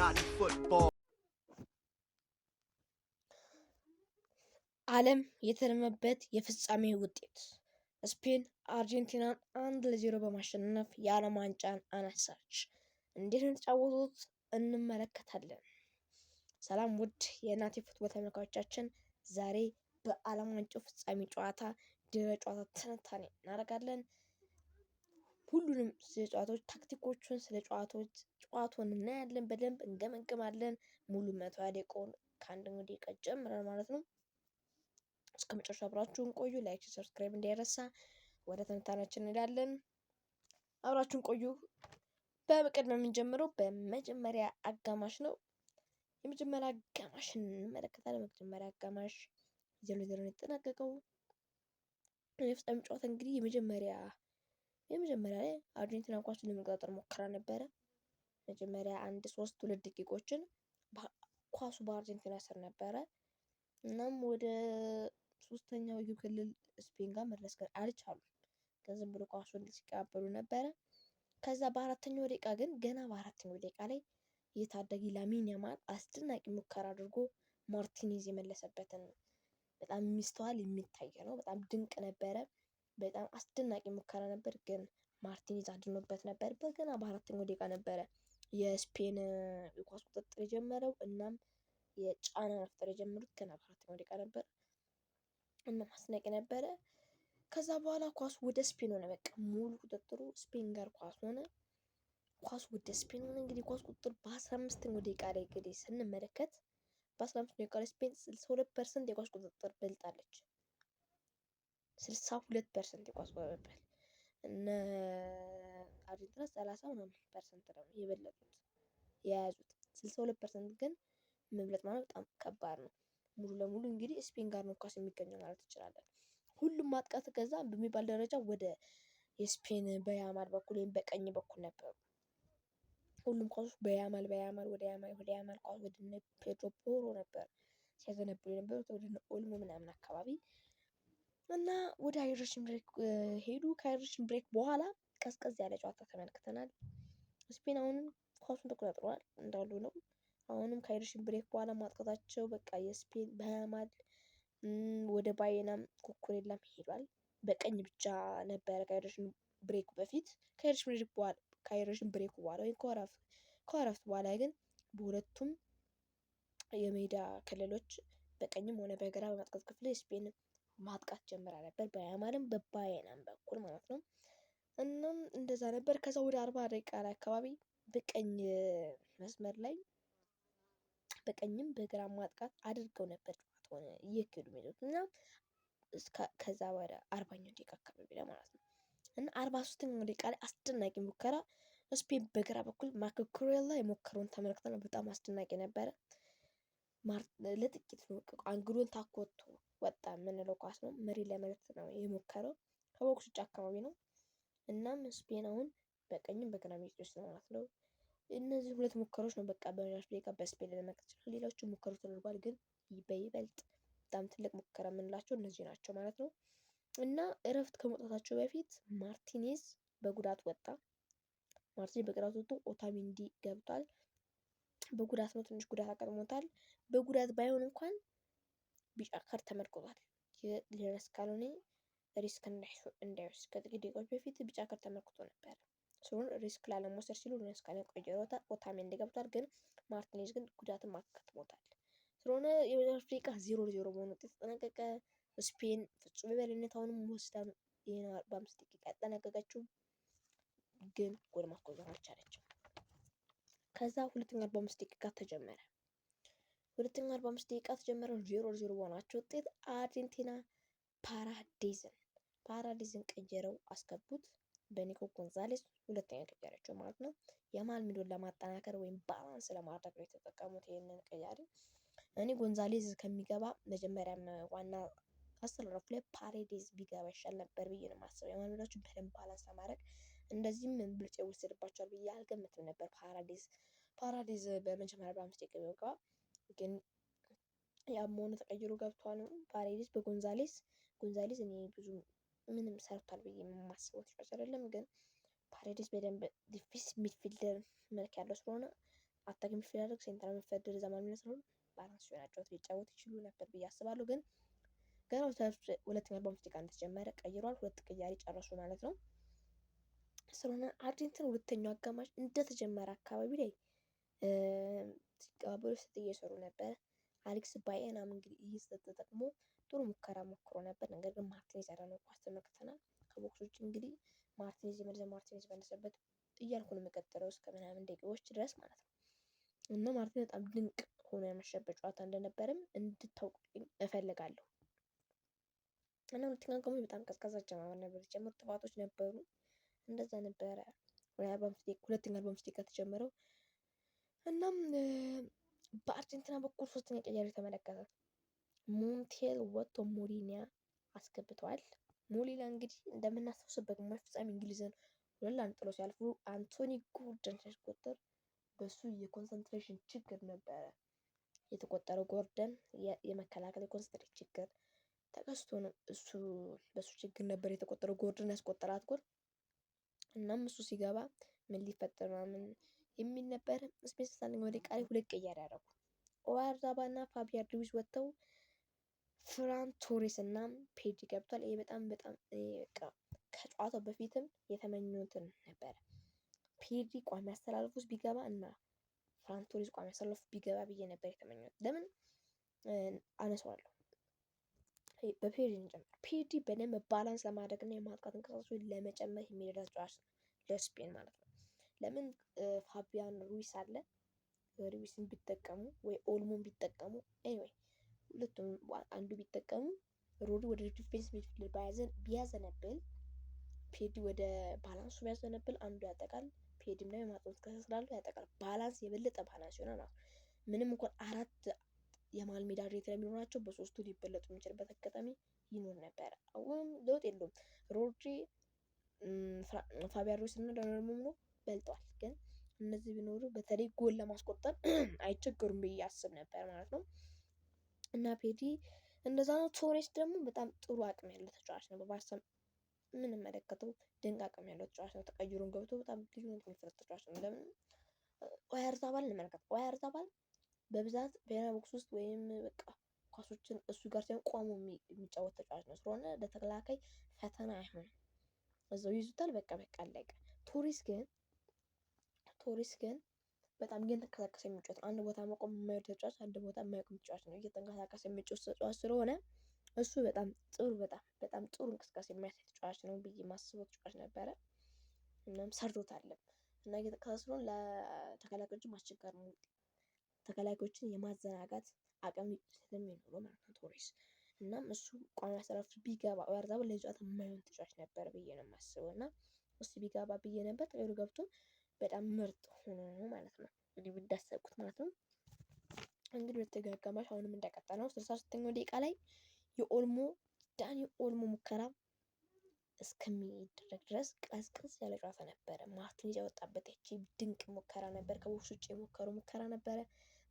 not in football. ዓለም የተረመበት የፍጻሜ ውጤት ስፔን አርጀንቲናን 1-0 በማሸነፍ የዓለም ዋንጫን አነሳች። እንዴት እንደተጫወቱት እንመለከታለን። ሰላም ውድ የናቲ ፉትቦል ተመልካቾቻችን፣ ዛሬ በዓለም ዋንጫው ፍጻሜ ጨዋታ ድረ ጨዋታ ትንታኔ እናደርጋለን። ሁሉንም ስለ ጨዋታዎች ታክቲኮቹን፣ ስለ ጨዋታውን እናያለን፣ በደንብ እንገመግማለን። ሙሉ 120 ደቂቃውን ከአንደኛው ደቂቃ ጀምረን ማለት ነው። እስከ መጨረሻ አብራችሁን ቆዩ። ላይክ፣ ሰብስክራይብ እንዳይረሳ። ወደ ትንታኔያችን እንሄዳለን። አብራችሁን ቆዩ። በቅድሚያ የምንጀምረው በመጀመሪያ አጋማሽ ነው። የመጀመሪያ አጋማሽ እንመለከታለን። በመጀመሪያ አጋማሽ 0-0 የተጠናቀቀው የፍጻሜ ጨዋታ እንግዲህ የመጀመሪያ ላይ አርጀንቲና ኳሱን ለመቆጣጠር ሞክራ ነበረ። መጀመሪያ 1-3-2 ደቂቃዎችን ኳሱ በአርጀንቲና ስር ነበረ። እናም ወደ ሶስተኛው የግብ ክልል ስፔን ጋር መድረስ አልቻሉም። ከዚም ብሎ ኳሱን ሲቀባበሉ ነበረ። ከዛ በአራተኛው ደቂቃ ግን ላይ የታዳጊ ላሚን ያማል አስደናቂ ሙከራ አድርጎ ማርቲኔዝ የመለሰበትን በጣም የሚስተዋል የሚታይ ነው። በጣም ድንቅ ነበረ። በጣም አስደናቂ ሙከራ ነበር፣ ግን ማርቲኔዝ አድኖበት ነበር። በገና በአራተኛው ደቂቃ ነበረ የስፔን የኳስ ቁጥጥር የጀመረው። እናም የጫና መፍጠር የጀመሩት ገና በአራተኛው ደቂቃ ነበር እና ማስነቅ ነበረ። ከዛ በኋላ ኳሱ ወደ ስፔን ሆነ። በቃ ሙሉ ቁጥጥሩ ስፔን ጋር ኳስ ሆነ። ኳሱ ወደ ስፔን ሆነ። እንግዲህ ኳስ ቁጥጥር በ15ኛው ደቂቃ ላይ እንግዲህ ስንመለከት በ15ኛው ደቂቃ ላይ ስፔን 62% የኳስ ቁጥጥር በልጣለች። 62% የኳስ ቁጥጥር እነ አርጀንቲና 30% ነው የበለጡት የያዙት። 62% ግን መብለጥ ማለት በጣም ከባድ ነው። ሙሉ ለሙሉ እንግዲህ ስፔን ጋር ነው ኳስ የሚገኘው ማለት እንችላለን። ሁሉም ማጥቃት ከዛ በሚባል ደረጃ ወደ የስፔን በያማል በኩል ወይም በቀኝ በኩል ነበሩ። ሁሉም ኳሶች በያማል ወደ ያማል ኳስ ወደ ፔድሮ ፖሮ ነበር ሲያዘነብሉ የነበሩት፣ ወደ ኦልሞ ምናምን አካባቢ እና ወደ ሃይድሬሽን ብሬክ ሄዱ። ከሃይድሬሽን ብሬክ በኋላ ቀዝቀዝ ያለ ጨዋታ ተመልክተናል። ስፔን አሁንም ኳሱን ተቆጣጥረዋል እንዳሉ ነው። አሁንም ከሃይድሬሽን ብሬክ በኋላ ማጥቃታቸው በቃ የስፔን በያማል ወደ ባየናም ኩኩሬላም ሄዷል። በቀኝ ብቻ ነበረ ከሃይድሬሽን ብሬክ በፊት። ከሃይድሬሽን ብሬክ በኋላ ወይም ከእረፍት በኋላ ግን በሁለቱም የሜዳ ክልሎች በቀኝም ሆነ በግራ በማጥቃት ክፍል ስፔን ማጥቃት ጀምራ ነበር፣ በያማልም በባየናም በኩል ማለት ነው። እናም እንደዛ ነበር። ከዛ ወደ 40 ደቂቃ ላይ አካባቢ በቀኝ መስመር ላይ በቀኝም በግራ ማጥቃት አድርገው ነበር ጨዋታውን እየሄዱ የሚሉት እና ከዛ ወደ 40ኛው ደቂቃ አካባቢ ላይ ማለት ነው እና 43ኛው ደቂቃ ላይ አስደናቂ ሙከራ ስፔን በግራ በኩል ማኩኩሬላ የሞከረውን ተመልክተን በጣም አስደናቂ ነበረ። ለጥቂት ነው አንግሉን ታኮቶ ወጣ የምንለው ኳስ ነው። መሪ ለመሬት ነው የሞከረው፣ ከቦክስ ውጭ አካባቢ ነው። እናም ስፔን አሁን በቀኝም በግራ ሚስቶች ነው ማለት ነው። እነዚህ ሁለት ሙከሮች ነው በቃ በመጨረሻ ደቂቃ በስፔን ለመክሰስ ይችላል። ሌሎቹ ሙከሮች ተደርጓል፣ ግን በይበልጥ በጣም ትልቅ ሙከራ የምንላቸው እነዚህ ናቸው ማለት ነው። እና እረፍት ከመውጣታቸው በፊት ማርቲኔዝ በጉዳት ወጣ። ማርቲኔዝ በጉዳት ወጥቶ ኦታሜንዲ ገብቷል። በጉዳት ነው፣ ትንሽ ጉዳት አጋጥሞታል። በጉዳት ባይሆን እንኳን ቢጫ ካርድ ተመልክቷል። የሊነስ ስካሎኒ ሪስክ እንዳይወስድ ከጥቂት ደቂቃዎች በፊት ቢጫ ካርድ ተመልክቶ ነበር። ሲሆን ሪስክ ላለመውሰድ ሲሉ ሊነስ ስካሎኒ ቆይሮታል። ኦታሜንዲ ገብቷል፣ ግን ማርቲኔዝ ግን ጉዳትን አጋጥሞታል። ስለሆነ የመጨረሻ ደቂቃ 0-0 በሆነ ውጤት ተጠናቀቀ። ስፔን ፍጹም የበላይነቱን ወስዳ ይሄን 45 ደቂቃ ያጠናቀቀችው፣ ግን ጎል ማስቆጠር አልቻለችም። ከዛ ሁለተኛ 45 ደቂቃ ተጀመረ። 0-0 በሆናቸው ውጤት አርጀንቲና ፓራዲዝን ቀየረው አስገቡት። በኒኮ ጎንዛሌስ ሁለተኛ ቀያሪያቸው ማለት ነው። የመሃል ሜዳውን ለማጠናከር ወይም ባላንስ ለማድረግ ነው የተጠቀሙት ይሄንን ቀያሪ። እኔ ጎንዛሌዝ ከሚገባ መጀመሪያም ዋና አሰላለፉ ላይ ፓሬዴዝ ቢገባ ይሻል ነበር ብዬ ነው የማስበው። የመሃል ሜዳዎችን በደንብ ባላንስ ለማድረግ እንደዚህም ብልጫ ይወሰድባቸዋል ብዬ አልገምትም ነበር። ፓራዴዝ በመጀመሪያ በ5 ደቂቃ ቢገባ፣ ግን ያም ሆኖ ተቀይሮ ገብቷል። ፓሬዴዝ በጎንዛሌዝ እኔ ብዙ ምንም ሰርቷል ብዬ የማስበው ተጫዋች አይደለም፣ ግን ፓሬዴዝ በደንብ ዲፌንስ ሚድፊልደር መልክ ያለው ስለሆነ አታክ ሚድፊልደር፣ ሴንትራል ሚድፊልደር እዛ ማለት ነው ባላንስ ሆናቸው ሊጫወቱ ይችሉ ነበር ብዬ አስባለሁ። ግን ገና ሁለተኛ 45 ደቂቃ እንደተጀመረ ቀይሯል። ሁለት ቅያሪ ጨረሱ ማለት ነው። ስለሆነ አርጀንቲና ሁለተኛው አጋማሽ እንደተጀመረ አካባቢ ላይ ሲቀባበሉ እየሰሩ ነበር። አሌክስ ባየናም እንግዲህ ይህ ተጠቅሞ ጥሩ ሙከራ ሞክሮ ነበር። ነገር ግን ማርቲኔዝ ያዳነው ኳስ ተመልክተናል። ከቦክሶች እንግዲህ ማርቲኔዝ መለሰበት እያልኩ ነው የምቀጥለው እስከ ምናምን ደቂቃዎች ድረስ ማለት ነው። እና ማርቲኔዝ በጣም ድንቅ ሆኖ ያመሸበት ጨዋታ እንደነበርም እንድታውቁልኝ እፈልጋለሁ። እና ሁለተኛ አጋማሽ በጣም ቀዝቃዛ አጀማመር ነበር። የተጀመሩ ጥፋቶች ነበሩ። እንደዛ ነበረ ሁለተኛ 45 ደቂቃ ተጀመረው። እናም በአርጀንቲና በኩል ሶስተኛ ቅያሬ ተመለከተ። ሞንቴል ወጥቶ ሞሊና አስገብተዋል። ሞሊና እንግዲህ እንደምናስታውሰው በግማሽ ፍጻሜ እንግሊዝን 2-1 ጥሎ ሲያልፉ አንቶኒ ጎርደን ሲያስቆጥር በሱ የኮንሰንትሬሽን ችግር ነበረ የተቆጠረው። ጎርደን የመከላከል የኮንሰንትሬሽን ችግር ተከስቶ ነው እሱ በሱ ችግር ነበር የተቆጠረው ጎርደን ያስቆጠራት ጎል። እናም እሱ ሲገባ ምን ሊፈጠር ነው የሚል ነበር። ስፔስ ሳለኝ ወደ ቃሪ ሁለት ቅያሬ ያደረጉ ኦያርዛባል እና ፋቢያን ሩይዝ ወጥተው ፍራን ቶሬስ እና ፔድሪ ገብቷል። ይሄ በጣም ከጨዋታው በፊትም የተመኙትን ነበረ። ፔድሪ ቋሚ አስተላለፍ ውስጥ ቢገባ እና ፍራን ቶሬስ ቋሚ አስተላለፍ ቢገባ ብዬ ነበር የተመኙት። ለምን አነሳዋለሁ? በፔድሪ እንጀምር። ፔድሪ በደንብ ባላንስ ለማድረግ እና የማጥቃት እንቅስቃሴውን ለመጨመር የሚረዳ ተጫዋች ነው ለስፔን ማለት ነው። ለምን ፋቢያን ሩይስ አለ። ሩይስን ቢጠቀሙ ወይ ኦልሞን ቢጠቀሙ ኤኒዌይ ሁለቱም አንዱ ቢጠቀሙ ሮድሪ ወደ ዲፌንስ ሚድፊልድ ቢያዘነብል ፔድሪ ወደ ባላንሱ ቢያዘነብል አንዱ ያጠቃል። ፔድሪ ነው የማጥቃት እንቅስቃሴ ስላለው ያጠቃል። ባላንስ የበለጠ ባላንስ ይሆናል ማለት ነው። ምንም እንኳን አራት የመሃል ሜዳ ሬት የሚኖራቸው በሶስቱ ሊበለጡ የሚችልበት አጋጣሚ ይኖር ነበር። አሁን ለውጥ የለውም። ሮድሪ ፋቢያን ሩይስ እና ዳኒሎ በልጠዋል። ግን እነዚህ ቢኖሩ በተለይ ጎል ለማስቆጠር አይቸገሩም ብዬ አስብ ነበር ማለት ነው። እና ፔድሪ እንደዛ ነው። ቶሬስ ደግሞ በጣም ጥሩ አቅም ያለው ተጫዋች ነው። በባርሳ የምንመለከተው ድንቅ አቅም ያለው ተጫዋች ነው። ተቀይሮን ገብቶ በጣም ልዩነት የሚፈጥር ተጫዋች ነው። ለምን ኦያርዛባል እንመለከት። ኦያርዛባል በብዛት ብሔራዊ ቦክስ ውስጥ ወይም በቃ ኳሶችን እሱ ጋር ሳይሆን ቆሞ የሚጫወት ተጫዋች ነው። ስለሆነ ለተከላካይ ፈተና አይሆንም። እዛው ይዙታል። በቃ አለቀ። ቶሬስ ግን በጣም እየተንቀሳቀሰ የሚጫወት አንድ ቦታ መቆም የማይወድ ተጫዋች፣ አንድ ቦታ የማይቆም ተጫዋች ነው። እየተንቀሳቀሰ የሚጫወት ተጫዋች ስለሆነ እሱ በጣም ጥሩ እንቅስቃሴ የሚያሳይ ተጫዋች ነው ብዬ ማስበው ተጫዋች ነበረ። እናም ሰርቶታልም እና እየተንቀሳቀሰ ስለሆነ ለተከላካዮችም አስቸጋሪ ነው። ተከላካዮችን የማዘናጋት አቅም ስለሚኖረው ማለት ነው ቶሬስ። እናም እሱ ቋሚ አሰላለፍ ቢገባ ኦያርዛባል ለዚህ ጨዋታ የማይሆን ተጫዋች ነበር ብዬ ነው የማስበው። እና እሱ ቢገባ ብዬ ነበር። ተቀይሮ ገብቶ በጣም ምርጥ ሆኖ ማለት ነው እንግዲህ እንዳሰብኩት ማለት ነው። እንግዲህ ሁለተኛው አጋማሽ አሁንም እንደቀጠለ ነው። 63ኛው ደቂቃ ላይ ዳኒ ኦልሞ ሙከራ እስከሚደረግ ድረስ ቀዝቀዝ ያለ ጨዋታ ነበረ። ማርቲኔዝ ያወጣበት ያቺ ድንቅ ሙከራ ነበር። ከቦክስ ውጭ የሞከረው ሙከራ ነበረ።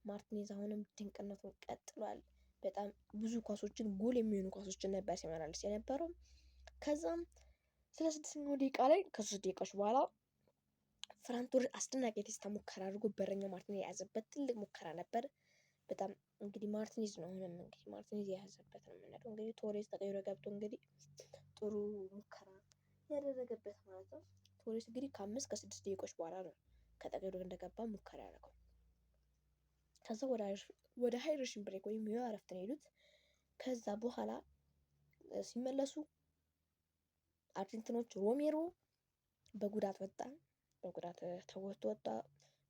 ማርቲኔዝ አሁንም ድንቅነቱን ቀጥሏል። በጣም ብዙ ኳሶችን ጎል የሚሆኑ ኳሶችን ነበር ሲመላለስ የነበረው። ከዛም 66ኛው ደቂቃ ላይ ከ3 ደቂቃዎች በኋላ ፍራን ቶሬስ አስደናቂ የቴስታ ሙከራ አድርጎ በረኛው ማርቲኔዝ የያዘበት ትልቅ ሙከራ ነበር። በጣም እንግዲህ ማርቲኔዝ ነው አሁንም እንግዲህ ማርቲኔዝ የያዘበት ነው የምንለው። እንግዲህ ቶሬስ ተቀይሮ ገብቶ እንግዲህ ጥሩ ሙከራ ያደረገበት ማለት ነው። ቶሬስ እንግዲህ ከ5-6 ደቂቃዎች በኋላ ነው ከተቀይሮ እንደገባ ሙከራ ያደረገው። ከዛ ወደ ሃይድሬሽን ብሬክ ወይም የእረፍት ነው የሄዱት። ከዛ በኋላ ሲመለሱ አርጀንቲኖች ሮሜሮ በጉዳት ተጎድቶ ወጣ።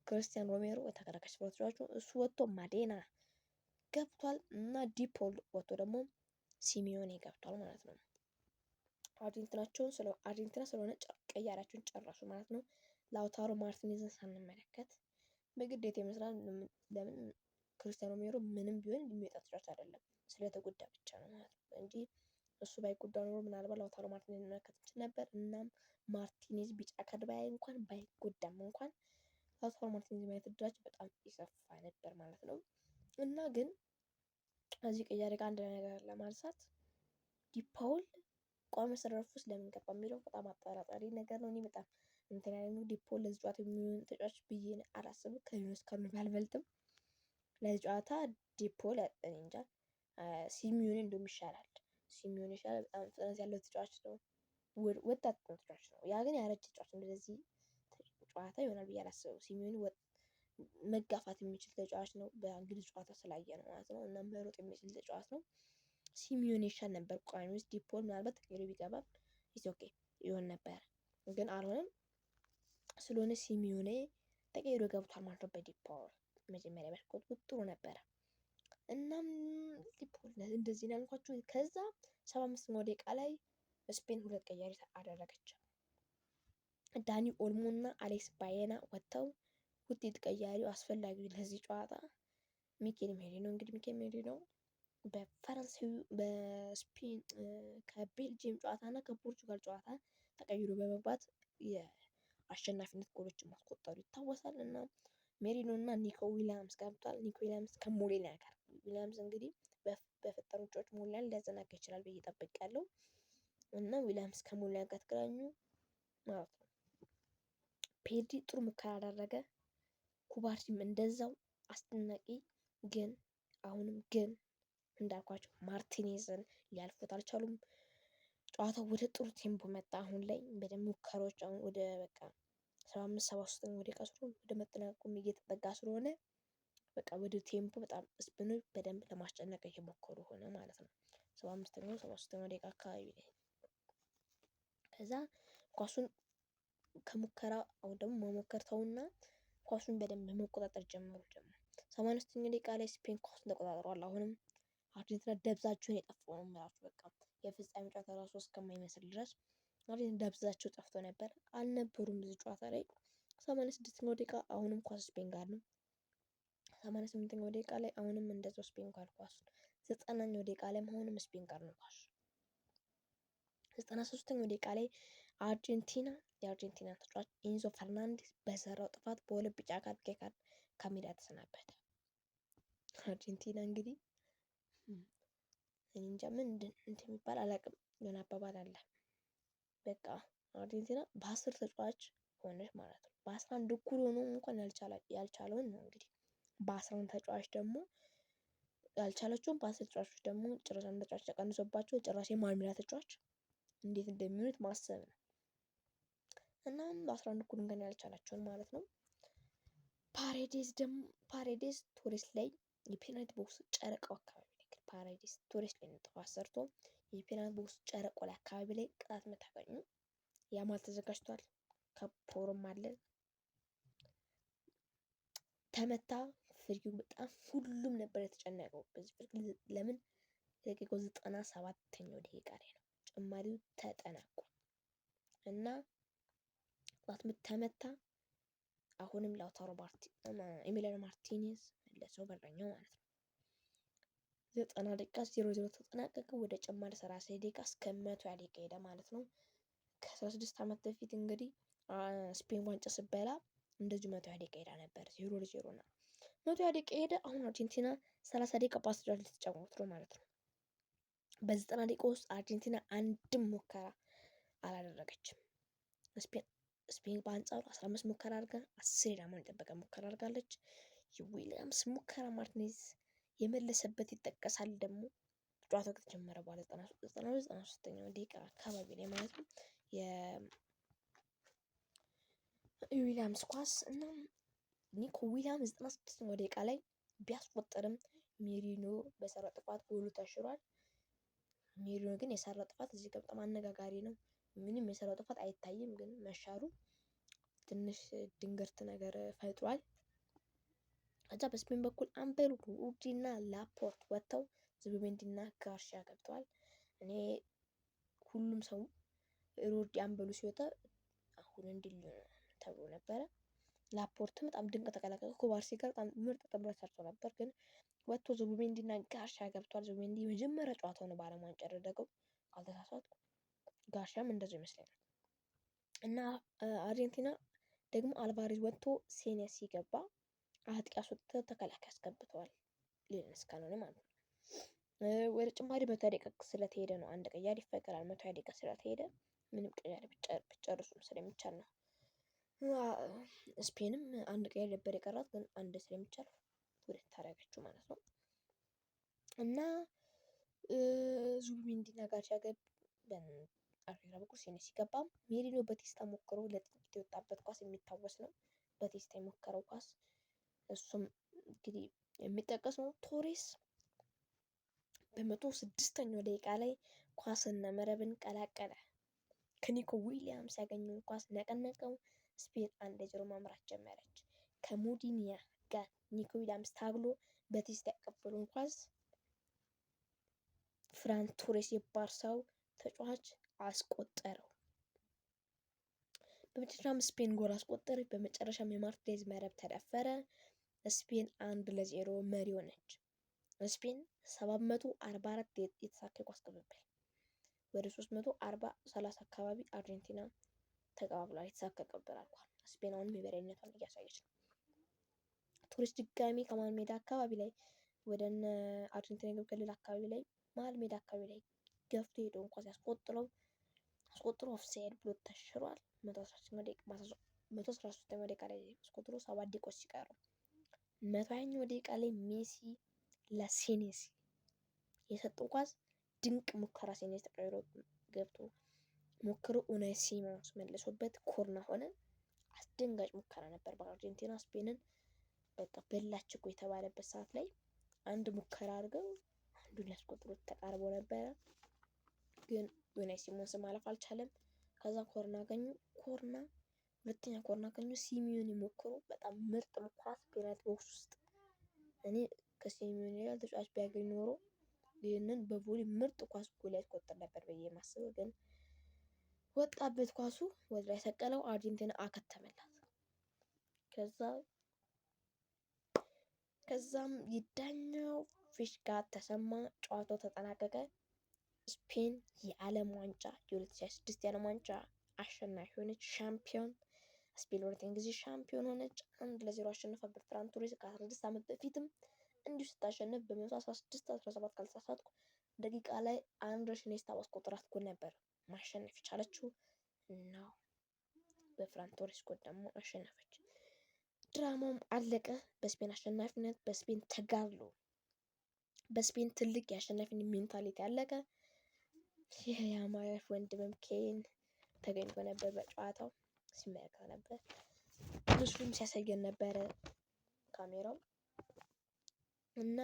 ክርስቲያን ሮሜሮ የተከላካይ ስፍራ ተጫዋች ነው። እሱ ወጥቶ ማዴና ገብቷል እና ዲፖል ወጥቶ ደግሞ ሲሚዮኔ ገብቷል ማለት ነው። አርጀንቲና ስለሆነ ቀያሪያቸውን ጨረሱ ማለት ነው። ላውታሮ ማርቲኔዝን ሳንመለከት በግዴታ ይመስላል። ለምን ክርስቲያን ሮሜሮ ምንም ቢሆን የሚወጣ ተጫዋች አይደለም፣ ስለተጎዳ ብቻ ነው ማለት ነው እንጂ እሱ ባይጎዳ ኖሮ ምናልባት ላውታሮ ማርቲኔዝ መመለከት እንችል ነበር። እናም ማርቲኔዝ ቢጫ ካርድ ባይጎዳም እንኳን ላውታሮ ማርቲኔዝ ማየት እድላችን በጣም ይሰፋ ነበር ማለት ነው። እና ግን እዚህ ቅያሬ ጋር አንድ ነገር ለማንሳት ዲፓውል ቋሚ አሰላለፍ ውስጥ ለምን ገባ የሚለው በጣም አጠራጣሪ ነገር ነው። እኔ በጣም እንትን ያለ ነው። ዲፖል ለዚህ ጨዋታ የሚሆን ተጫዋች ብዬ አላስብም። ከዩኑስ ካርኒ ባልበልጥም ለዚህ ጨዋታ ዲፖል እኔ እንጃ ሲሚዮኔ እንደውም ይሻላል። ሲሚዮኔ ይሻላል። በጣም ፍጥነት ያለው ተጫዋች ነው። ወጣት ተጫዋች ነው። ያ ግን ያረጀ ተጫዋች ነው። ለዚህ ጨዋታ ይሆናል ብዬ አላስብም። ሲሚዮኔ መጋፋት የሚችል ተጫዋች ነው። በእንግሊዝ ጨዋታ ስላየ ነው ማለት ነው። እና መሮጥ የሚችል ተጫዋች ነው። ሲሚዮኔ ይሻል ነበር ቋሚ ውስጥ ዲፖል ምናልባት ተቀይሮ ቢገባም ኢትስ ኦኬ ይሆን ነበር፣ ግን አልሆነም። ስለሆነ ሲሚዮኔ ተቀይሮ ገብቷል ማለት ነው በዲፖል መጀመሪያ ቢያስቆጥሩት ጥሩ ነበረ። እናም ዲፖል እንደዚህ ነው ያልኳችሁ። ከዛ 75ኛው ደቂቃ ላይ ስፔን ሁለት ቀያሪ አደረገች። ዳኒ ኦልሞ እና አሌክስ ባየና ወጥተው ውጤት ቀያሪው አስፈላጊው ለዚህ ጨዋታ ሚኬል ሜሪኖ እንግዲህ ሚኬል ሜሪኖ በፈረንሳዩ በስፔን ከቤልጅየም ጨዋታ እና ከፖርቹጋል ጨዋታ ተቀይሮ በመግባት የአሸናፊነት ጎሎችን ማስቆጠሩ ይታወሳል። እና ሜሪኖ እና ኒኮ ዊሊያምስ ገብቷል። ኒኮ ዊሊያምስ ከሞሌና ጋር ዊሊያምስ እንግዲህ በፈጠሩ ጨዋታ ሞሌናን ሊያዘናጋ ይችላል ብዬ ጠብቄያለሁ። እና ዊሊያምስ ከሞሌና ጋር ተገናኙ ማለት ነው። ፔድሪ ጥሩ ሙከራ አደረገ። ኩባርሲም እንደዛው አስደናቂ፣ ግን አሁንም ግን እንዳልኳቸው ማርቲኔዝን ሊያልፉት አልቻሉም። ጨዋታው ወደ ጥሩ ቴምፖ መጣ። አሁን ላይ በደንብ ሙከራዎች አሁን ወደ በቃ 75-73 ወደ ቀስሩ ወደ መጠናቀቁም እየተጠጋ ስለሆነ በቃ ወደ ቴምፖ በጣም ስፔኖች በደንብ ለማስጨነቅ እየሞከሩ ሆነ ማለት ነው። 75-73 ደቂቃ አካባቢ ላይ ከዛ ኳሱን ከሙከራ አሁን ደግሞ መሞከር ተውና ኳሱን በደንብ መቆጣጠር ጀመሩ። ደግሞ 85ኛው ደቂቃ ላይ ስፔን ኳሱን ተቆጣጥሯል። አሁንም አርጀንቲና ደብዛቸውን የጠፉ ነው የምላችሁ። በቃ የፍጻሜ ጨዋታ ራሱ እስከማይመስል ድረስ አርጀንቲና ደብዛቸው ጠፍቶ ነበር። አልነበሩም ብዙ ጨዋታ ላይ። 86ኛው ደቂቃ አሁንም ኳስ ስፔን ጋር ነው። 88ኛው ደቂቃ ላይ አሁንም እንደዛው ስፔን ጋር ኳስ። 90ኛው ደቂቃ ላይ አሁንም ስፔን ጋር ነው ኳስ። 93ኛው ደቂቃ ላይ የአርጀንቲና ተጫዋች ኢንዞ ፈርናንዴዝ በሰራው ጥፋት በሁለት ቢጫ ካርድ ከሜዳ ተሰናበተ። አርጀንቲና እንግዲህ እኔ እንጃ ምን እንደሚባል አላውቅም። የሆነ አባባል አለ። በቃ አርጀንቲና በ10 ተጫዋች ሆነች ማለት ነው። በ11 እኩል ሆኖ እንኳን ያልቻለውን ነው እንግዲህ በ11 ተጫዋች ደግሞ ያልቻለችውን በ10 ተጫዋቾች ደግሞ ጭራሽ አንድ ተጫዋች ተቀንሶባቸው ጭራሽ የማልሚላ ተጫዋች እንዴት እንደሚሆኑት ማሰብ ነው። እናም በ11 እኩል እንኳን ያልቻላቸውን ማለት ነው። ፓሬዴስ ቶሬስ ላይ የፔናልቲ ቦክስ ጨረቃው አካባቢ ላይ ፓሬዴስ ቶሬስ ላይ ጥፋት ሰርቶ የፔናልቲ ቦክስ ጨረቃው ላይ አካባቢ ላይ ቅጣት ምት አገኙ። ያማል ተዘጋጅቷል። ከፖርም አለ ተመታ። ፍሪው በጣም ሁሉም ነበር የተጨነቀው በዚህ ፍሪ። ለምን ደቂቃው 97ኛው ደቂቃ ላይ ነው ጭማሪው ተጠናቋል። እና ቅጣት ምት ተመታ። አሁንም ላውታሮ ኤሚሊያኖ ማርቲኔዝ መለሰው በረኛው ማለት ነው። 90 ደቂቃ 0-0 ተጠናቀቀ። ወደ ጭማሪ 30 ደቂቃ እስከ 120 ደቂቃ ሄደ ማለት ነው። ከ16 ዓመት በፊት እንግዲህ ስፔን ዋንጫ ስበላ እንደዚሁ 120 ደቂቃ ሄዳ ነበር 0-0 ነው። 120 ደቂቃ ሄደ። አሁን አርጀንቲና 30 ደቂቃ በአስደራጅ ልትጫወት ነው ማለት ነው። በ90 ደቂቃ ውስጥ አርጀንቲና አንድም ሙከራ አላደረገችም። ስፔን በአንጻሩ 15 ሙከራ አድርጋ 10 ኢላማውን የጠበቀ ሙከራ አድርጋለች። የዊሊያምስ ሙከራ ማርቲኔዝ የመለሰበት ይጠቀሳል። ደግሞ ጨዋታው ከተጀመረ በኋላ 93ኛው ደቂቃ አካባቢ ላይ ማለት ነው የዊሊያምስ ኳስ እና ኒኮ ዊሊያምስ 96ኛው ደቂቃ ላይ ቢያስቆጥርም ሜሪኖ በሰራው ጥፋት ጎሉ ተሽሯል። ሜሪኖ ግን የሰራው ጥፋት እዚህ ጋር በጣም አነጋጋሪ ነው። ምንም የሰራው ጥፋት አይታይም፣ ግን መሻሩ ትንሽ ድንገርት ነገር ፈጥሯል። ከዛ በስፔን በኩል አምበሉ ሩዲ እና ላፖርት ወጥተው ዙቢሜንዲ እና ጋርሺያ ገብተዋል። እኔ ሁሉም ሰው ሩዲ አምበሉ ሲወጣ አሁን እንዲል ተብሎ ነበረ። ላፖርትም በጣም ድንቅ ተከላካይ ኩባርሲ ጋር በጣም ምርጥ ጥምረት ሰርቶ ነበር፣ ግን ወጥቶ ዙቢሜንዲ እና ጋርሺያ ገብተዋል። ዙቢሜንዲ የመጀመሪያ ጨዋታው ነው በዓለም ዋንጫ ያደረገው ካልተሳሳትኩ። ጋርሺያም እንደዚሁ ይመስለኛል። እና አርጀንቲና ደግሞ አልቫሬዝ ወጥቶ ሴኔሲ ገባ። አጥቂ አስወጥተው ተከላካይ አስገብተዋል። ሊንስካኖን ማለት ነው። ወደ ጭማሪ 120 ደቂቃ ስለተሄደ ነው አንድ ቀያሪ ይፈቀዳል። 120 ደቂቃ ስለተሄደ ምንም ቀያሪ ብጨርሱ ስለሚቻል ነው ስፔንም አንድ ቀይ ነበር የቀራት፣ ግን አንድ ስለሚቻል ሁለት ታደረገችው ማለት ነው። እና ዙቢሜንዲና ጋርሲያ በአርቴታ በኩል ሴኔ ሲገባ ሜሪኖ በቴስታ ሞክሮ ለጥቂት የወጣበት ኳስ የሚታወስ ነው። በቴስታ የሞከረው ኳስ እሱም እንግዲህ የሚጠቀስ ነው። ቶሬስ በ106ኛው ደቂቃ ላይ ኳስና መረብን ቀላቀለ። ከኒኮ ዊሊያምስ ያገኘውን ኳስ ነቀነቀው። ስፔን 1-0 መምራት ጀመረች። ከሞዲኒያ ጋር ኒኮ ዊሊያምስ ታግሎ በቴስታ ያቀበለውን ኳስ ፍራን ቶሬስ የባርሳው ተጫዋች አስቆጠረው። በመጨረሻም ስፔን ጎል አስቆጠረች። በመጨረሻም የማርቲኔዝ መረብ ተደፈረ። ስፔን 1-0 መሪ ሆነች። ስፔን 744 የተሳካ ኳስ ቅብብል ወደ 340-30 አካባቢ አርጀንቲና ተቀባብሏል። የተሳካ ቅብብል አልኳል። ስፔን አሁንም የበላይነቷን እያሳየች ነው። ቶሬስ ድጋሚ ከመሃል ሜዳ አካባቢ ላይ ወደ አርጀንቲና የግብ ክልል አካባቢ ላይ መሃል ሜዳ አካባቢ ላይ ገፍቶ ሄደውን ኳስ አስቆጥሮ ኦፍሳይድ ብሎ ተሽሯል። 113ኛው ደቂቃ ላይ አስቆጥሮ 7 ደቂቃዎች ሲቀሩ 120ኛው ደቂቃ ላይ ሜሲ ለሴኔሲ የሰጠው ኳስ ድንቅ ሙከራ፣ ሴኔሲ ተቀይሮ ገብቶ ሞክሮ ኡናይ ሲሞንስ መልሶበት ኮርና ሆነ። አስደንጋጭ ሙከራ ነበር። በአርጀንቲና ስፔንን በቃ በላች እኮ የተባለበት ሰዓት ላይ አንድ ሙከራ አድርገው አንዱን ሊያስቆጥሩት ተቃርበው ነበረ፣ ግን ኡናይ ሲሞንስ ማለፍ አልቻለም። ከዛ ኮርና አገኙ። ሁለተኛ ኮርና አገኙ። ሲሚዮን ሞክሮ በጣም ምርጥ ኳስ ፔናልቲ ቦክስ ውስጥ እኔ ከሲሚዮን ጋር ተጫዋች ቢያገኝ ኖሮ ይህንን በቮሊ ምርጥ ኳስ ጎል ያስቆጥር ነበር ብዬ ማስበው፣ ግን ወጣበት ኳሱ ወደ ላይ ሰቀለው። አርጀንቲና አከተመላት። ከዛም የዳኛው ፊሽካ ተሰማ። ጨዋታው ተጠናቀቀ። ስፔን የዓለም ዋንጫ የ2026 የዓለም ዋንጫ አሸናፊ ሆነች። ሻምፒዮን ስፔን ሁለተኛ ጊዜ ሻምፒዮን ሆነች። 1-0 አሸንፋ በፍራን ቶሬስ ከ16 ዓመት በፊትም እንዲሁ ስታሸንፍ በ116-17 ካልተሳሳትኩ ደቂቃ ላይ አንድሬስ ኢኒየስታ ባስቆጠራት ጎል ነበር ማሸነፍ የቻለችው እና በፍራን ቶሬስ ጎል ደግሞ አሸነፈች። ድራማውም አለቀ። በስፔን አሸናፊነት፣ በስፔን ተጋድሎ፣ በስፔን ትልቅ የአሸናፊነት ሜንታሊቲ አለቀ። የማረፍ ወንድምም ኬን ተገኝቶ ነበር በጨዋታው ሲመለከት ነበር። ምስሉም ሲያሳየን ነበረ ካሜራው እና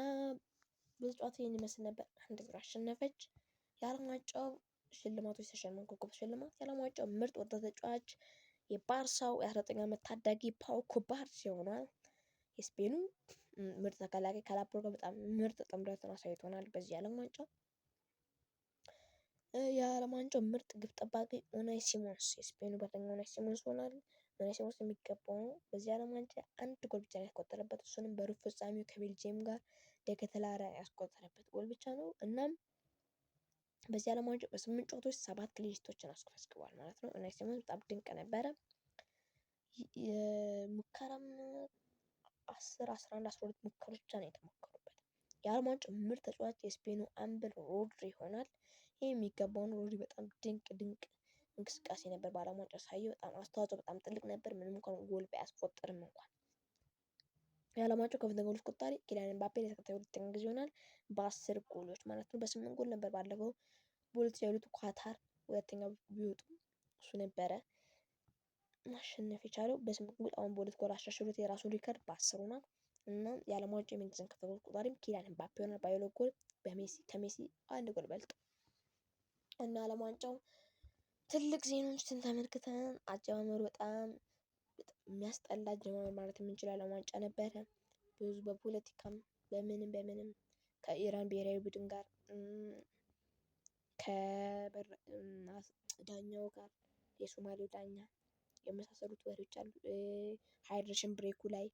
በጨዋታ ይህን ይመስል ነበር። 1-0 አሸነፈች። የዓለም ዋንጫው ሽልማቶች ተሸለሙ። ኮከብ ሽልማት የዓለም ዋንጫው ምርጥ ወጣት ተጫዋች የባርሳው የ19 ዓመት ታዳጊ ፓው ኩባርሲ ሆኗል። የስፔኑ ምርጥ ተከላካይ ካላፕሮ ጋር በጣም ምርጥ ጥምረትን አሳይቶናል በዚህ የዓለም ዋንጫ። የዓለም ዋንጫው ምርጥ ግብ ጠባቂ ኡናይ ሲሞንስ የስፔኑ በረኛ ኡናይ ሲሞንስ ሆኗል። ኡናይ ሲሞንስ የሚገባው ነው። በዚህ ዓለም ዋንጫ አንድ ጎል ብቻ ነው ያስቆጠረበት፣ እሱንም በሩብ ፍጻሜው ከቤልጅየም ጋር ደከተላራ ያስቆጠረበት ጎል ብቻ ነው። እናም በዚህ ዓለም ዋንጫ በ8 ጨዋታዎች 7 ክሊንሺቶችን አስመዝግቧል ማለት ነው። ኡናይ ሲሞንስ በጣም ድንቅ ነበረ። የሙከራም 10፣ 11፣ 12 ሙከሮች ብቻ ነው የተሞከሩበት። የዓለም ዋንጫው ምርጥ ተጫዋች የስፔኑ አምበል ሮድሪ ይሆናል። ይህ የሚገባውን ሮድሪ በጣም ድንቅ እንቅስቃሴ ነበር በዓለም ዋንጫ ሳየው። በጣም አስተዋጽኦ በጣም ትልቅ ነበር፣ ምንም እንኳን ጎል ባያስቆጥርም እንኳን። የዓለም ዋንጫው ከፍተኛ ጎል አስቆጣሪ ኪሊያን ኤምባፔ ለተከታታይ ሁለተኛ ጊዜ ይሆናል በ10 ጎሎች ማለት ነው። በ8 ጎል ነበር ባለፈው በ2022 ኳታር ሁለተኛ ቢወጡ እሱ ነበረ ማሸነፍ የቻለው በ8 ጎል። አሁን በ2 ጎል አሻሽሎት የራሱን ሪከርድ በ10 ሆኗል። እና የዓለም ዋንጫ የምንጊዜም ከፍተኛ ጎል አስቆጣሪም ኪሊያን ኤምባፔ ይሆናል በ2 ጎል ከሜሲ 1 ጎል በልጦ እና ዓለም ዋንጫው ትልቅ ዜናዎችን ተመልክተን አጀማመሩ በጣም የሚያስጠላ አጀማመር ማለት የምንችለው ዓለም ዋንጫ ነበረ። ብዙ በፖለቲካም በምንም ከኢራን ብሔራዊ ቡድን ጋር ከዳኛው ጋር የሶማሌው ዳኛ የመሳሰሉት ወሬዎች አሉ። ሃይድሬሽን ብሬኩ ላይ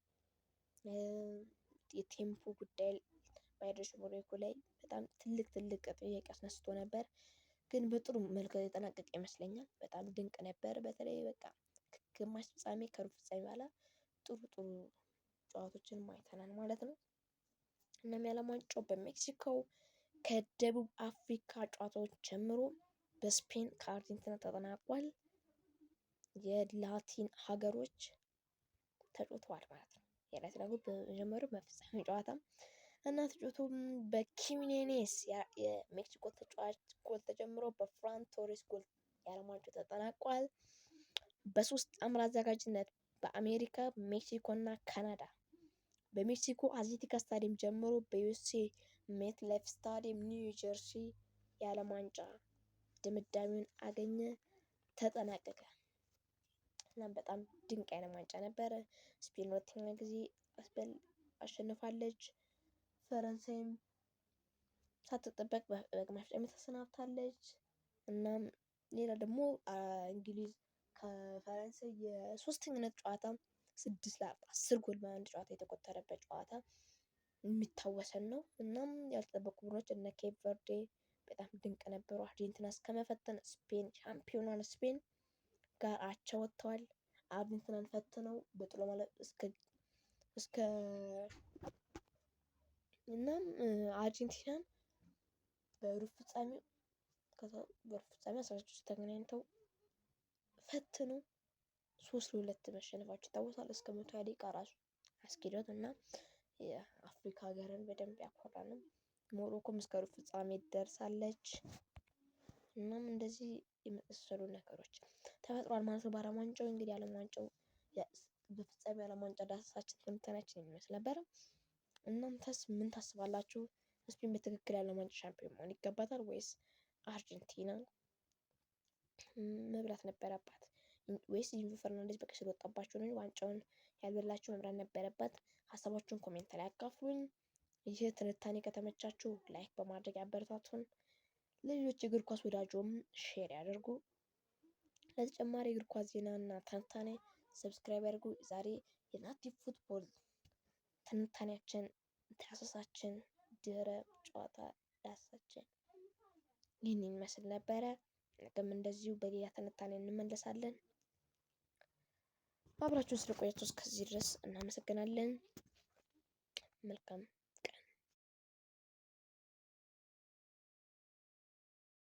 የቴምፖ ጉዳይ በሃይድሬሽን ብሬኩ ላይ በጣም ትልቅ ጥያቄ አስነስቶ ነበር፣ ግን በጥሩ መልኩ የተጠናቀቀ ይመስለኛል። በጣም ድንቅ ነበር። በተለይ በቃ ግማሽ ፍጻሜ ከሩብ ፍጻሜ በኋላ ጥሩ ጨዋታዎችን አይተናል ማለት ነው። እናም የዓለም ዋንጫው በሜክሲኮ ከደቡብ አፍሪካ ጨዋታዎች ጀምሮ በስፔን ከአርጀንቲና ተጠናቋል። የላቲን ሀገሮች ተጫውተዋል ማለት ነው። የላቲን ሀገሮች በመጀመሪያው በፍጻሜ ጨዋታ እና ተጫውቶም በኪሜኔስ የሜክሲኮ ተጫዋች ጎል ተጀምሮ በፍራን ቶሬስ ጎል የዓለም ዋንጫው ተጠናቋል። በ3 ጣምራ አዘጋጅነት በአሜሪካ፣ ሜክሲኮ እና ካናዳ በሜክሲኮ አትሌቲካ ስታዲየም ጀምሮ በዩኤስኤ ሜትላይፍ ስታዲየም ኒው ጀርሲ የዓለም ዋንጫ ድምዳሜውን አገኘ፣ ተጠናቀቀ። እናም በጣም ድንቅ የዓለም ዋንጫ ነበረ። ስፔን ሁለተኛ ጊዜ አሸንፋለች። ፈረንሳይም ሳትጠበቅ በግማሽ ፍጻሜ ተሰናብታለች። እናም ሌላ ደግሞ እንግሊዝ ከፈረንሳይ የሶስተኝነት ጨዋታ 6-10 ጎል በአንድ ጨዋታ የተቆጠረበት ጨዋታ የሚታወሰን ነው። እናም ያልተጠበቁ ቡድኖች እነ ኬፕ ቨርዴ በጣም ድንቅ ነበሩ። አርጀንቲና እስከመፈተን ስፔን ሻምፒዮኗን ስፔን ጋር አቻ ወጥተዋል። አርጀንቲናን ፈትነው በጥሎ ማለፍ እስከ እናም አርጀንቲናን በሩብ ፍጻሜ 16 ተገናኝተው ፈትነው 3-2 መሸነፋቸው ይታወሳል። እስከ 120 ደቂቃ ራሱ አስኪዶት እና የአፍሪካ ሀገርን በደንብ ያኮራንም። ሞሮኮም እስከ ሩብ ፍጻሜ ደርሳለች። እናም እንደዚህ የመሰሉ ነገሮች ተፈጥሯል ማለት ነው። በዓለም ዋንጫው እንግዲህ ዓለም ዋንጫው በፍጻሜ ዓለም ዋንጫ ዳሰሳችን ትንተናችን የሚመስል ነበረ። እናንተስ ምን ታስባላችሁ? ስፔን በትክክል የዓለም ዋንጫ ሻምፒዮን መሆን ይገባታል ወይስ አርጀንቲና መብላት ነበረባት? ወይስ ኢንዞ ፈርናንዴዝ በቀይ ስለወጣባቸው ነው ዋንጫውን ያልበላቸው መብላት ነበረባት? ሀሳባችሁን ኮሜንት ላይ አካፍሉኝ። ይህ ትንታኔ ከተመቻችሁ ላይክ በማድረግ ያበረታቱን። ለሌሎች የእግር ኳስ ወዳጆም ሼር ያደርጉ። ለተጨማሪ የእግር ኳስ ዜና እና ትንታኔ ሰብስክራይብ ያድርጉ። ዛሬ የናቲ ፉትቦል ትንታኔያችን ዳሰሳችን ድህረ ጨዋታ ዳሰሳችን ይህን ይመስል ነበረ። ነገም እንደዚሁ በሌላ ትንታኔ እንመለሳለን። አብራችሁን ስለቆያችሁ እስከዚህ ድረስ እናመሰግናለን። መልካም